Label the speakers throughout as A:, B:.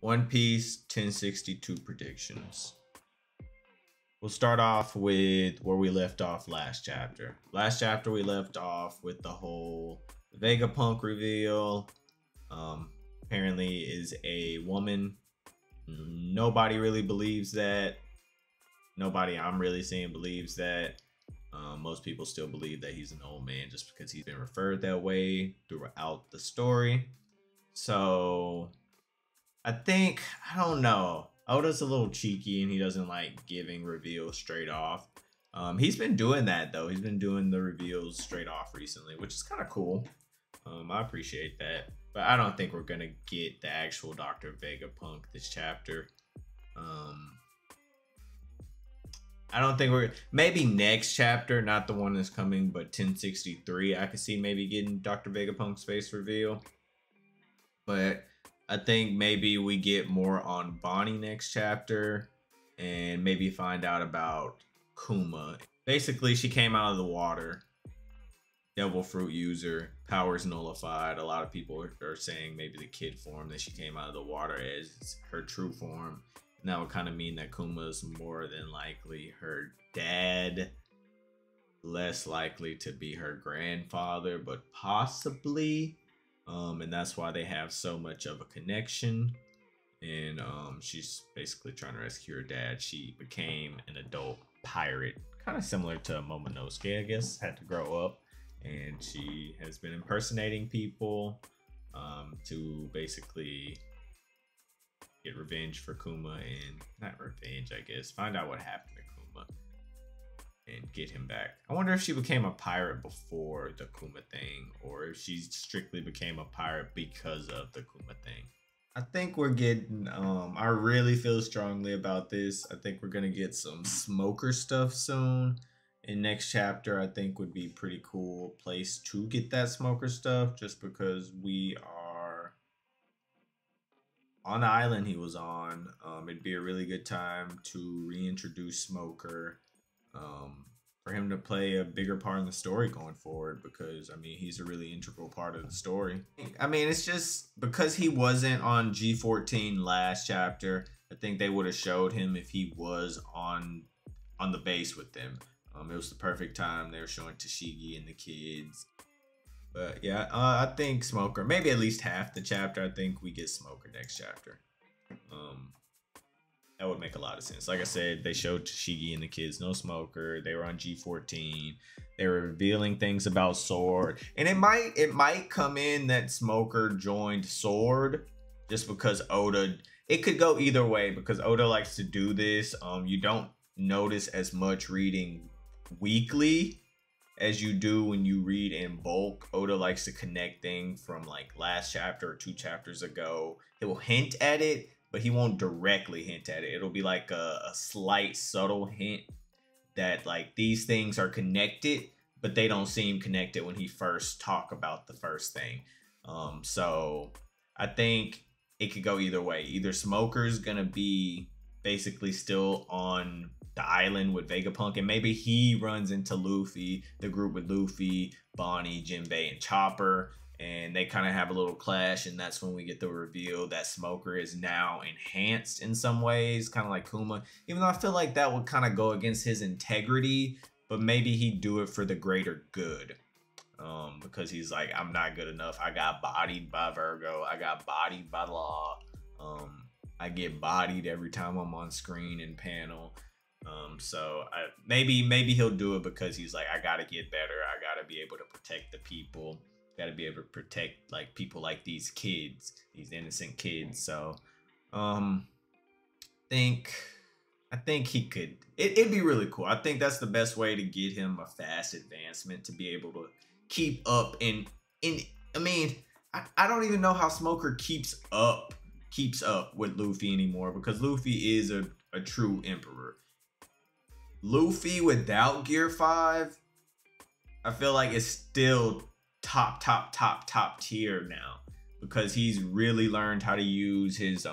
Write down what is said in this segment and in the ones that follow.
A: One Piece 1062 predictions. We'll start off with where we left off last chapter. Last chapter we left off with the whole Vegapunk reveal. Apparently is a woman. Nobody really believes that. Nobody I'm really seeing believes that. Most people still believe that he's an old man just because he's been referred that way throughout the story. So I don't know. Oda's a little cheeky and he doesn't like giving reveals straight off. He's been doing that though. He's been doing the reveals straight off recently, which is kind of cool. I appreciate that. But I don't think we're going to get the actual Dr. Vegapunk this chapter. I don't think maybe next chapter, not the one that's coming, but 1063, I could see maybe getting Dr. Vegapunk's face reveal. But I think maybe we get more on Bonnie next chapter and maybe find out about Kuma. Basically, she came out of the water. Devil fruit user, powers nullified. A lot of people are saying maybe the kid form that she came out of the water as her true form. And that would kind of mean that Kuma's more than likely her dad. Less likely to be her grandfather, but possibly. And that's why they have so much of a connection. And she's basically trying to rescue her dad. She became an adult pirate, kind of similar to Momonosuke, I guess. Had to grow up, and she has been impersonating people to basically get revenge for Kuma, and not revenge, I guess. Find out what happened to Kuma and get him back. I wonder if she became a pirate before the Kuma thing, or if she strictly became a pirate because of the Kuma thing. I think we're getting, I really feel strongly about this. I think we're gonna get some smoker stuff soon. In next chapter, I think would be pretty cool place to get that smoker stuff, just because we are on the island he was on. It'd be a really good time to reintroduce Smoker, for him to play a bigger part in the story going forward, because I mean he's a really integral part of the story. I mean, it's just because he wasn't on G14 last chapter, I think they would have showed him if he was on the base with them. It was the perfect time. They were showing Tashigi and the kids. But yeah, I think Smoker, maybe at least half the chapter, I think we get Smoker next chapter. That would make a lot of sense. Like I said, they showed Tashigi and the kids no Smoker. They were on G14. They were revealing things about Sword. And it might come in that Smoker joined Sword just because Oda, it could go either way because Oda likes to do this. You don't notice as much reading weekly as you do when you read in bulk. Oda likes to connect things from like last chapter or 2 chapters ago. He will hint at it, but he won't directly hint at it. It'll be like a slight subtle hint that like these things are connected, but they don't seem connected when he first talk about the first thing. So I think it could go either way. Either Smoker's gonna be basically still on the island with Vegapunk, and maybe he runs into Luffy, the group with Luffy, Bonnie, Jinbei, and Chopper, and they kind of have a little clash, and that's when we get the reveal that Smoker is now enhanced in some ways, kind of like Kuma, even though I feel like that would kind of go against his integrity, but maybe he'd do it for the greater good. Because he's like, I'm not good enough. I got bodied by Virgo. I got bodied by Law. I get bodied every time I'm on screen and panel. So maybe he'll do it because he's like, I gotta get better. I gotta be able to protect the people. Gotta be able to protect like people like these kids, these innocent kids. So I think he could. It'd be really cool. I think that's the best way to get him a fast advancement, to be able to keep up I mean, I don't even know how Smoker keeps up with Luffy anymore, because Luffy is a true emperor. Luffy without Gear 5, I feel like it's still top tier now, because he's really learned how to use his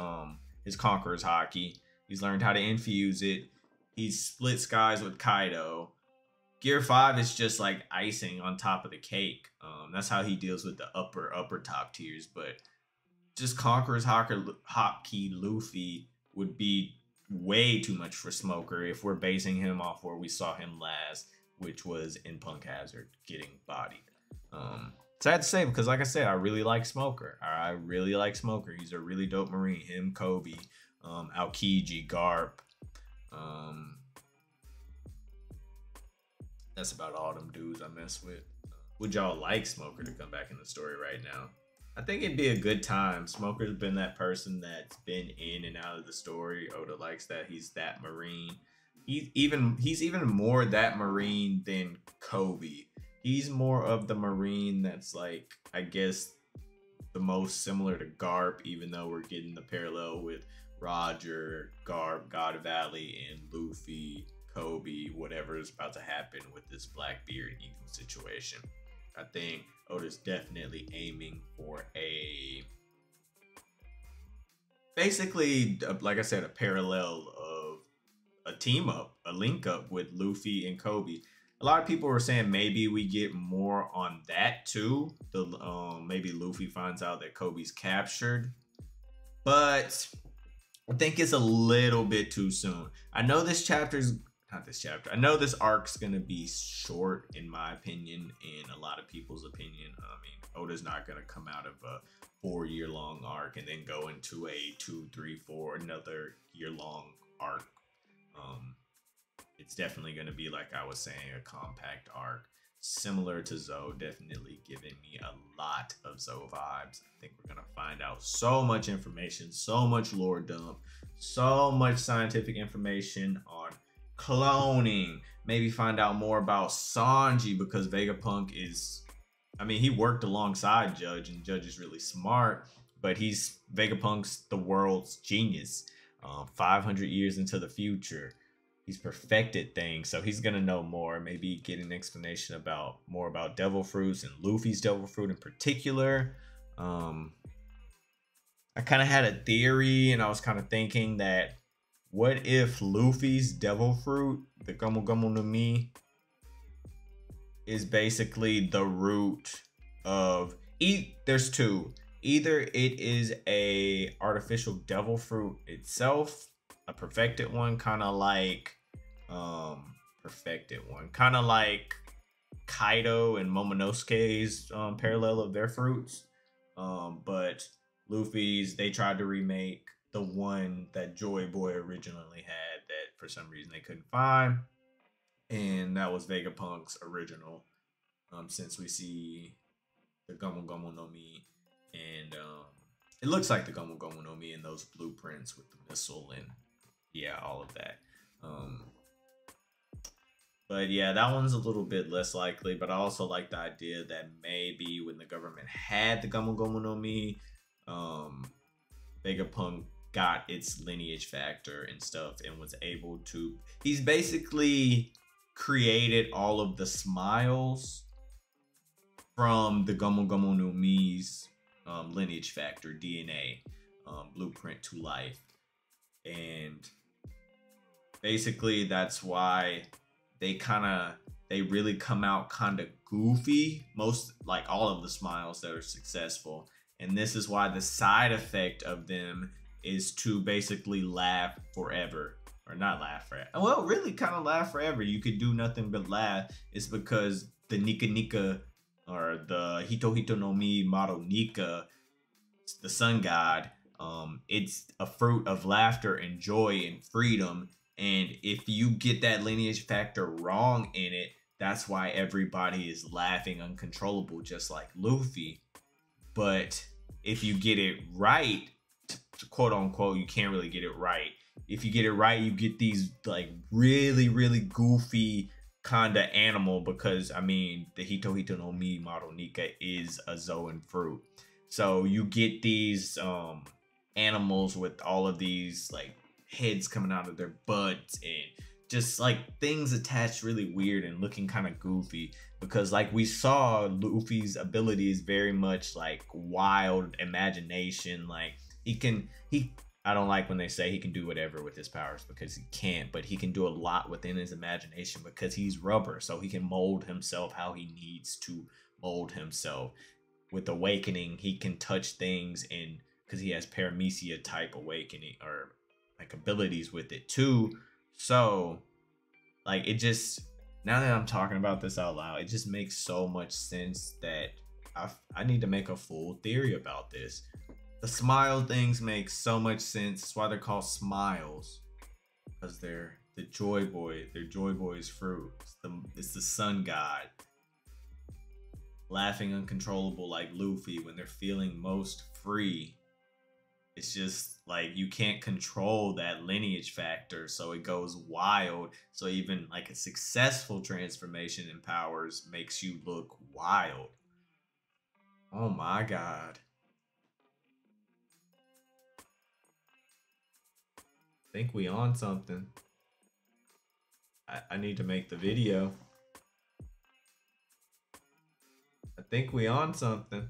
A: Conqueror's Haki. He's learned how to infuse it. He's split skies with Kaido. Gear 5 is just like icing on top of the cake. That's how he deals with the upper top tiers. But just Conqueror's Hotkey Luffy would be way too much for Smoker if we're basing him off where we saw him last, which was in Punk Hazard getting bodied. Sad to say, because like I said, I really like Smoker. I really like Smoker. He's a really dope Marine. Him, Kobe, Aokiji, Garp. That's about all them dudes I mess with. Would y'all like Smoker to come back in the story right now? I think it'd be a good time. Smoker's been that person that's been in and out of the story. Oda likes that. He's that Marine. He's even more that Marine than Kobe. He's more of the Marine that's like, I guess, the most similar to Garp, even though we're getting the parallel with Roger, Garp, God Valley, and Luffy, Kobe, whatever is about to happen with this Blackbeard Eagle situation. I think Oda's definitely aiming for basically, like I said, a parallel of a team up, a link up with Luffy and Kobe. A lot of people were saying maybe we get more on that too. Maybe Luffy finds out that Kobe's captured, but I think it's a little bit too soon. I know this I know this arc's gonna be short, in my opinion, in a lot of people's opinion. I mean, Oda's not gonna come out of a 4-year-long arc and then go into a 2, 3, 4 another year-long arc. It's definitely gonna be, like I was saying, a compact arc, similar to Zoe. Definitely giving me a lot of Zoe vibes. I think we're gonna find out so much information, so much lore dump, so much scientific information on cloning. Maybe find out more about Sanji, because Vegapunk is, I mean, he worked alongside Judge, and Judge is really smart, but Vegapunk's the world's genius. 500 years into the future, he's perfected things, so he's gonna know more. Maybe get an explanation more about devil fruits and Luffy's devil fruit in particular. I kind of had a theory, and I was kind of thinking that, what if Luffy's devil fruit, the Gomu Gomu no Mi, is basically the root of there's two. Either it is a artificial devil fruit itself, a perfected one, kind of like Kaido and Momonosuke's parallel of their fruits. But Luffy's, they tried to remake the one that Joy Boy originally had that for some reason they couldn't find, and that was Vegapunk's original. Since we see the Gomu Gomu no Mi, and it looks like the Gomu Gomu no Mi in those blueprints with the missile and yeah, all of that. But yeah, that one's a little bit less likely, but I also like the idea that maybe when the government had the Gomu Gomu no Mi, Vegapunk got its lineage factor and stuff and was able to, he's basically created all of the smiles from the Gomu Gomu no Mi's lineage factor, DNA, blueprint to life. And basically that's why they really come out kind of goofy, all of the smiles that are successful. And this is why the side effect of them is to basically laugh forever. Or not laugh forever. Well, really kind of laugh forever. You could do nothing but laugh. It's because the Nika Nika, or the Hito Hito no Mi model Nika, the sun god, it's a fruit of laughter and joy and freedom. And if you get that lineage factor wrong in it, that's why everybody is laughing uncontrollable, just like Luffy. But if you get it right, quote unquote, you can't really get it right. If you get it right, you get these like really, really goofy kind of animal, because I mean, the Hito Hito no Mi model Nika is a Zoan fruit. So you get these animals with all of these like heads coming out of their butts and just like things attached really weird and looking kind of goofy, because like we saw, Luffy's ability is very much like wild imagination. Like I don't like when they say he can do whatever with his powers, because he can't, but he can do a lot within his imagination because he's rubber, so he can mold himself how he needs to mold himself. With Awakening, he can touch things and because he has paramecia type awakening or like abilities with it too. So like it just, now that I'm talking about this out loud, it just makes so much sense that I need to make a full theory about this. The smile things make so much sense. That's why they're called smiles, because they're the joy boy. They're joy boy's fruit. It's the sun god. Laughing uncontrollable like Luffy when they're feeling most free. It's just like you can't control that lineage factor, so it goes wild. So even like a successful transformation in powers makes you look wild. Oh my god. I think we on something. I need to make the video. I think we on something.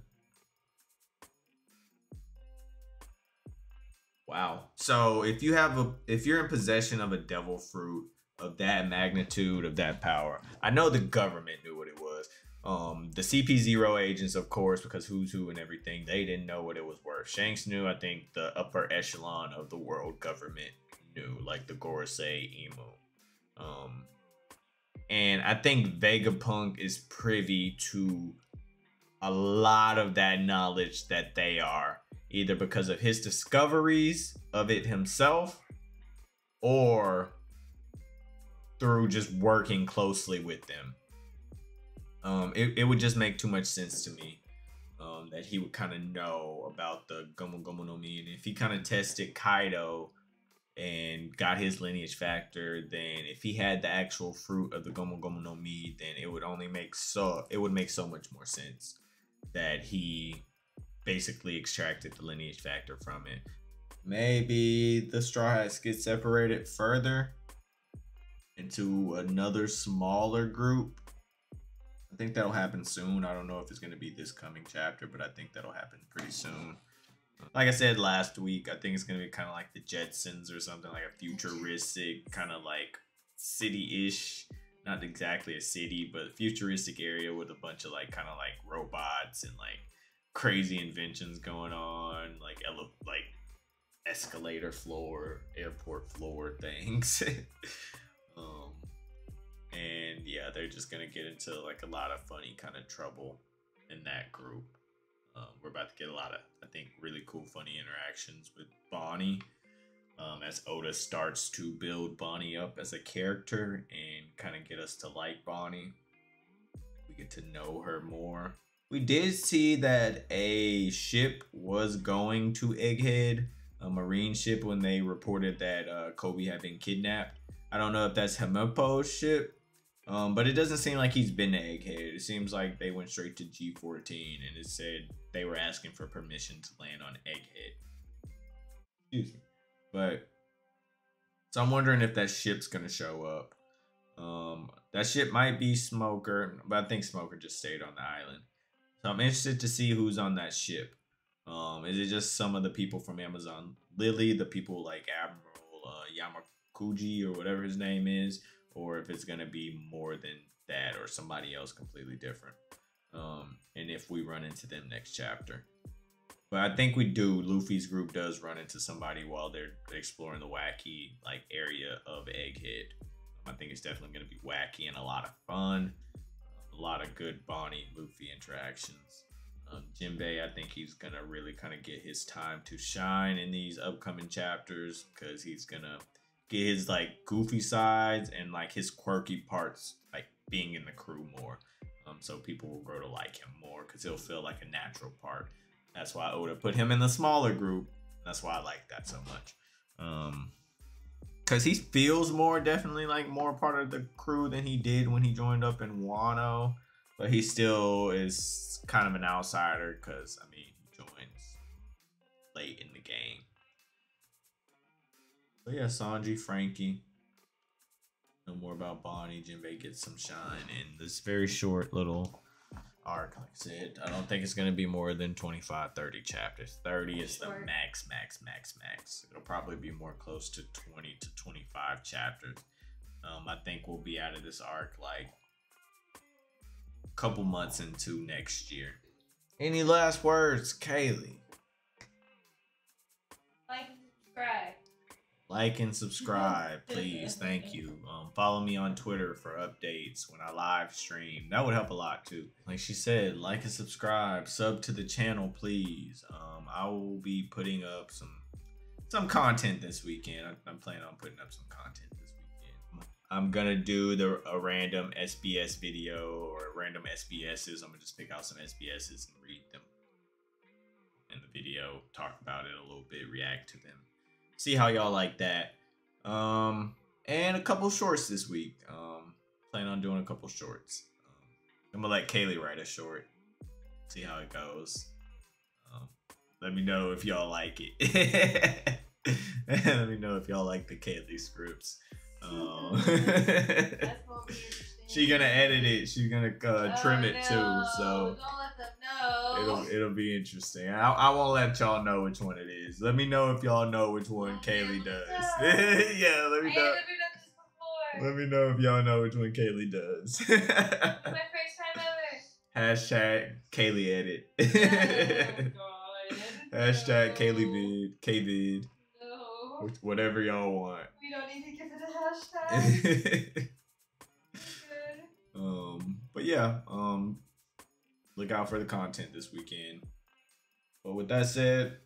A: Wow. So if you're in possession of a devil fruit of that magnitude, of that power, I know the government knew what it was. The CP0 agents, of course, because who's who and everything, they didn't know what it was worth. Shanks knew. I think the upper echelon of the world government knew, like the Gorosei Emu. And I think Vegapunk is privy to a lot of that knowledge that they are, either because of his discoveries of it himself or through just working closely with them. It would just make too much sense to me that he would kind of know about the Gomu Gomu no Mi. And if he kind of tested Kaido and got his lineage factor, then if he had the actual fruit of the Gomu Gomu no Mi, then it would make so much more sense that he basically extracted the lineage factor from it. Maybe the Straw Hats get separated further into another smaller group. I think that'll happen soon. I don't know if it's going to be this coming chapter, but I think that'll happen pretty soon. Like I said last week, I think it's going to be kind of like the Jetsons or something, like a futuristic kind of like city-ish. Not exactly a city, but futuristic area with a bunch of like kind of like robots and like crazy inventions going on, like escalator floor, airport floor things. And yeah, they're just gonna get into like a lot of funny kind of trouble in that group. We're about to get a lot of, I think, really cool, funny interactions with Bonnie. As Oda starts to build Bonnie up as a character and kind of get us to like Bonnie. We get to know her more. We did see that a ship was going to Egghead, a marine ship, when they reported that Kobe had been kidnapped. I don't know if that's Homeboy's ship, but it doesn't seem like he's been to Egghead. It seems like they went straight to G14, and it said they were asking for permission to land on Egghead. Excuse me. But so I'm wondering if that ship's gonna show up. That ship might be Smoker, but I think Smoker just stayed on the island. So I'm interested to see who's on that ship. Is it just some of the people from Amazon Lily, the people like Admiral Yamakuji or whatever his name is, or if it's gonna be more than that or somebody else completely different. And if we run into them next chapter. But I think we do. Luffy's group does run into somebody while they're exploring the wacky like area of Egghead. I think it's definitely going to be wacky and a lot of fun. A lot of good Bonnie Luffy interactions. Jinbei, I think he's going to really kind of get his time to shine in these upcoming chapters, because he's going to get his like goofy sides and like his quirky parts like being in the crew more. So people will grow to like him more because he'll feel like a natural part. That's why Oda put him in the smaller group. That's why I like that so much. Because he feels definitely like more part of the crew than he did when he joined up in Wano. But he still is kind of an outsider because, I mean, he joins late in the game. But yeah, Sanji, Frankie. Know more about Bonnie. Jinbei gets some shine in this very short little arc. Like I said, I don't think it's going to be more than 25, 30 chapters. 30 is the max. It'll probably be more close to 20 to 25 chapters. I think we'll be out of this arc like a couple months into next year. Any last words, Kaylee?
B: subscribe.
A: Like and subscribe, please. Thank you. Follow me on Twitter for updates when I live stream. That would help a lot too. Like she said, like and subscribe. Sub to the channel, please. I will be putting up some content this weekend. I'm planning on putting up some content this weekend. I'm gonna do a random SBS video or random SBSs. I'm gonna just pick out some SBSs and read them in the video, talk about it a little bit, react to them. See how y'all like that. And a couple shorts this week. Plan on doing a couple shorts. I'm gonna let Kaylee write a short. See how it goes. Let me know if y'all like it. Let me know if y'all like the Kaylee scripts. She's gonna edit it. She's gonna trim it too. So
B: don't let them know.
A: It'll be interesting. I won't let y'all know which one it is. Let me know if y'all know which one Kaylee does. Yeah, let me know. Let me know if y'all know which one Kaylee does.
B: My first time ever.
A: Hashtag Kaylee edit.
B: Oh, God.
A: Hashtag Kaylee vid. Kvid.
B: No.
A: Whatever y'all want.
B: We don't need to give it a hashtag.
A: But yeah, look out for the content this weekend. But with that said,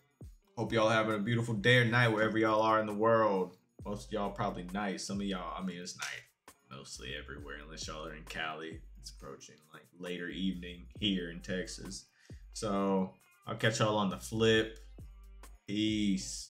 A: hope y'all having a beautiful day or night wherever y'all are in the world. Most of y'all probably night. Some of y'all, I mean, it's night mostly everywhere unless y'all are in Cali. It's approaching like later evening here in Texas. So I'll catch y'all on the flip. Peace.